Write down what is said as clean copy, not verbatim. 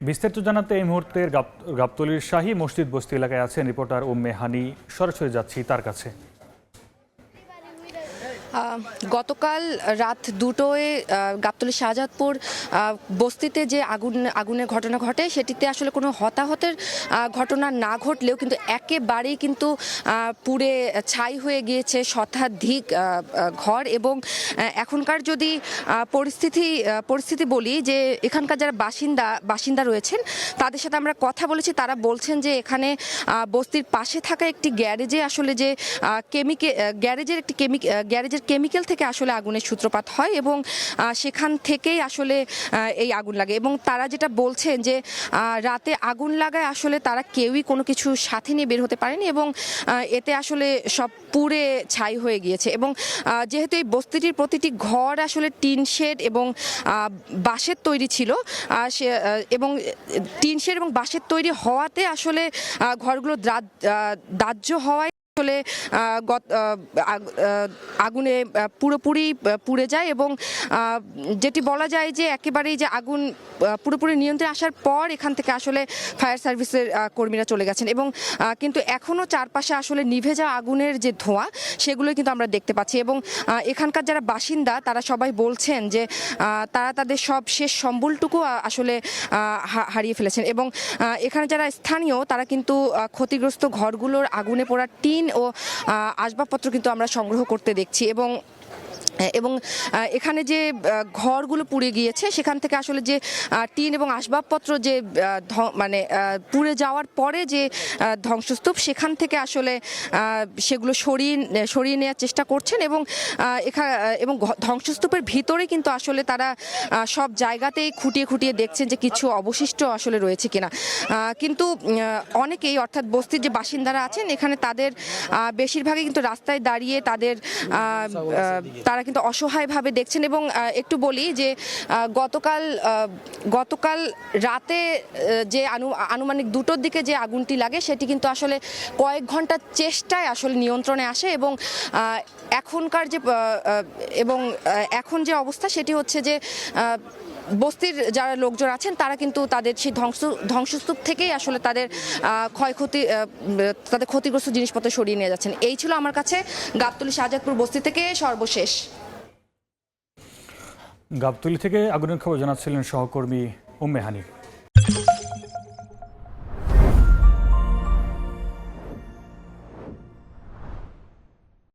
বিস্তারিত জানাতে এই মুহূর্তের গাবতলীর শাহী মসজিদ বস্তি এলাকায় আছেন রিপোর্টার উম্মে হানি। সরাসরি যাচ্ছি তার কাছে। গতকাল রাত 2টোয় গাবতলী শাহজাদপুর বস্তিতে যে আগুনের ঘটনা ঘটে সেটিতে আসলে কোনো হতাহতের ঘটনা না ঘটলেও কিন্তু একেবারেই কিন্তু পুড়ে ছাই হয়ে গিয়েছে শতাধিক ঘর। এবং এখনকার যদি পরিস্থিতি বলি যে এখানকার যারা বাসিন্দা রয়েছেন তাদের সাথে আমরা কথা বলেছি, তারা বলছেন যে এখানে বস্তির পাশে থাকা একটি গ্যারেজে আসলে যে গ্যারেজের কেমিক্যাল থেকে আসলে আগুনের সূত্রপাত হয় এবং সেখান থেকেই আসলে এই আগুন লাগে। এবং তারা যেটা বলছেন যে রাতে আগুন লাগায় আসলে তারা কেউই কোনো কিছু সাথে নিয়ে বের হতে পারেনি এবং এতে আসলে সব পুড়ে ছাই হয়ে গিয়েছে। এবং যেহেতু এই বস্তিটির প্রতিটি ঘর আসলে টিন শেড এবং বাঁশের তৈরি ছিল এবং টিন শেড এবং বাঁশের তৈরি হওয়াতে আসলে ঘরগুলো দাহ্য হওয়ায় আসলে আগুনে পুরোপুরি পুড়ে যায়। এবং যেটি বলা যায় যে একেবারেই যে আগুন পুরোপুরি নিয়ন্ত্রণে আসার পর এখান থেকে আসলে ফায়ার সার্ভিসের কর্মীরা চলে গেছেন এবং কিন্তু এখনও চারপাশে আসলে নিভে যাওয়া আগুনের যে ধোঁয়া সেগুলোই কিন্তু আমরা দেখতে পাচ্ছি। এবং এখানকার যারা বাসিন্দা তারা সবাই বলছেন যে তারা তাদের সব শেষ সম্বলটুকু আসলে হারিয়ে ফেলেছেন। এবং এখানে যারা স্থানীয় তারা কিন্তু ক্ষতিগ্রস্ত ঘরগুলোর আগুনে পোড়া টিন ও আসবাবপত্র কিন্তু আমরা সংগ্রহ করতে দেখছি। এবং এখানে যে ঘরগুলো পুড়ে গিয়েছে সেখান থেকে আসলে যে টিন এবং আসবাবপত্র যে মানে পুড়ে যাওয়ার পরে যে ধ্বংসস্তূপ সেখান থেকে আসলে সেগুলো সরিয়ে নেওয়ার চেষ্টা করছেন। এবং এবং ধ্বংসস্তূপের ভিতরে কিন্তু আসলে তারা সব জায়গাতেই খুঁটিয়ে দেখছেন যে কিছু অবশিষ্ট আসলে রয়েছে কিনা। কিন্তু অনেকেই অর্থাৎ বস্তির যে বাসিন্দারা আছেন এখানে তাদের বেশিরভাগই কিন্তু রাস্তায় দাঁড়িয়ে তারা কিন্তু অসহায়ভাবে দেখছেন। এবং একটু বলি যে গতকাল রাতে যে আনুমানিক 2টোর দিকে যে আগুনটি লাগে সেটি কিন্তু আসলে কয়েক ঘন্টার চেষ্টায় আসলে নিয়ন্ত্রণে আসে। এবং এখন যে অবস্থা সেটি হচ্ছে যে বস্তির যারা লোকজন আছেন তারা কিন্তু তাদের সেই ধ্বংসস্তূপ থেকেই আসলে তাদের ক্ষতিগ্রস্ত জিনিসপত্র সরিয়ে নিয়ে যাচ্ছেন। এই ছিল আমার কাছে গাবতলী শাহজাদপুর বস্তি থেকে সর্বশেষ। গাবতলী থেকে আগুনের খবর জানাচ্ছিলেন সহকর্মী উম্মে হানি।